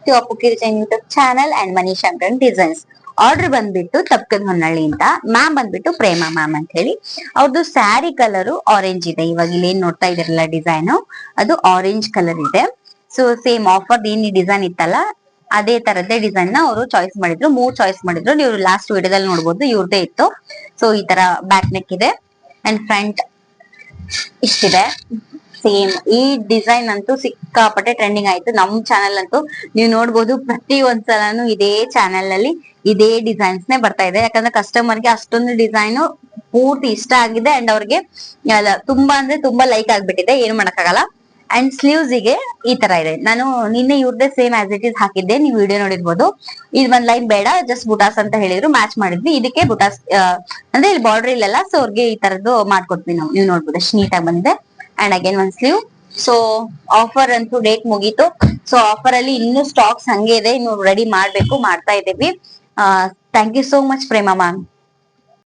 To Appu kitchen YouTube channel and Manish Shankaran designs. Order ಬಂದ್ಬಿಟ್ಟು ತಪ್ಕದ ಹೊನ್ನಳ್ಳಿ ಅಂತ, ಮ್ಯಾಮ್ ಬಂದ್ಬಿಟ್ಟು ಪ್ರೇಮ ಮ್ಯಾಮ್ ಅಂತ ಹೇಳಿ. ಅವ್ರದ್ದು ಸ್ಯಾರಿ ಕಲರ್ ಆರೆಂಜ್ ಇದೆ. ಇವಾಗ ಇಲ್ಲಿ ಏನ್ ನೋಡ್ತಾ ಇದಿರಲ್ಲ ಡಿಸೈನ್, ಅದು ಆರೆಂಜ್ ಕಲರ್ ಇದೆ. ಸೊ ಸೇಮ್ ಆಫರ್ ಏನ್ ಡಿಸೈನ್ ಇತ್ತಲ್ಲ ಅದೇ ತರದೇ ಡಿಸೈನ್ ನ ಅವರು ಚಾಯ್ಸ್ ಮಾಡಿದ್ರು. 3 ಚಾಯ್ಸ್ ಮಾಡಿದ್ರು. ನೀವು ಲಾಸ್ಟ್ ವಿಡಿಯೋದಲ್ಲಿ ನೋಡಬಹುದು, ಇವ್ರದೇ ಇತ್ತು. ಸೊ ಈ ತರ ಬ್ಯಾಕ್ ನೆಕ್ ಇದೆ ಅಂಡ್ ಫ್ರಂಟ್ ಇಷ್ಟಿದೆ. ಸೇಮ್ ಈ ಡಿಸೈನ್ ಅಂತೂ ಸಿಕ್ಕಾಪಟ್ಟೆ ಟ್ರೆಂಡಿಂಗ್ ಆಯ್ತು ನಮ್ ಚಾನೆಲ್ ಅಂತೂ. ನೀವು ನೋಡ್ಬೋದು ಪ್ರತಿ ಒಂದ್ಸಲನು ಇದೇ ಚಾನೆಲ್ ಅಲ್ಲಿ ಇದೇ ಡಿಸೈನ್ಸ್ ನೇ ಬರ್ತಾ ಇದೆ. ಯಾಕಂದ್ರೆ ಕಸ್ಟಮರ್ ಗೆ ಅಷ್ಟೊಂದು ಡಿಸೈನ್ ಪೂರ್ತಿ ಇಷ್ಟ ಆಗಿದೆ ಅಂಡ್ ಅವ್ರಿಗೆ ತುಂಬಾ ಅಂದ್ರೆ ತುಂಬಾ ಲೈಕ್ ಆಗ್ಬಿಟ್ಟಿದೆ. ಏನು ಮಾಡಕ್ಕಾಗಲ್ಲ. ಅಂಡ್ ಸ್ಲೀವ್ಸ್ ಗೆ ಈ ತರ ಇದೆ. ನಾನು ನಿನ್ನೆ ಇವ್ರದೇ ಸೇಮ್ ಆಸ್ ಇಟ್ ಇಸ್ ಹಾಕಿದ್ದೆ, ನೀವು ವಿಡಿಯೋ ನೋಡಿರ್ಬೋದು. ಇದು ಒಂದ್ ಲೈನ್ ಬೇಡ, ಜಸ್ಟ್ ಬುಟಾಸ್ ಅಂತ ಹೇಳಿದ್ರು, ಮ್ಯಾಚ್ ಮಾಡಿದ್ವಿ. ಇದಕ್ಕೆ ಬುಟಾಸ್ ಅಂದ್ರೆ ಇಲ್ಲಿ ಬಾರ್ಡರ್ ಇಲ್ಲಲ್ಲ, ಸೊ ಅವ್ರಿಗೆ ಈ ತರದ್ದು ಮಾಡ್ಕೊಡ್ತೀವಿ ನಾವು. ನೀವು ನೋಡ್ಬೋದು ಎಷ್ಟು ನೀಟಾಗಿ ಬಂದಿದೆ. ಅಂಡ್ ಅಗೇನ್ ಒಂದ್ ಸ್ಲೀವ್. ಸೊ ಆಫರ್ ಅಂತೂ ಡೇಟ್ ಮುಗೀತು. ಸೊ ಆಫರ್ ಅಲ್ಲಿ ಇನ್ನೂ ಸ್ಟಾಕ್ಸ್ ಹಂಗೆ ಇದೆ, ಇನ್ನು ರೆಡಿ ಮಾಡ್ಬೇಕು, ಮಾಡ್ತಾ ಇದ್ದೀವಿ. Thank you so much Prema ma'am.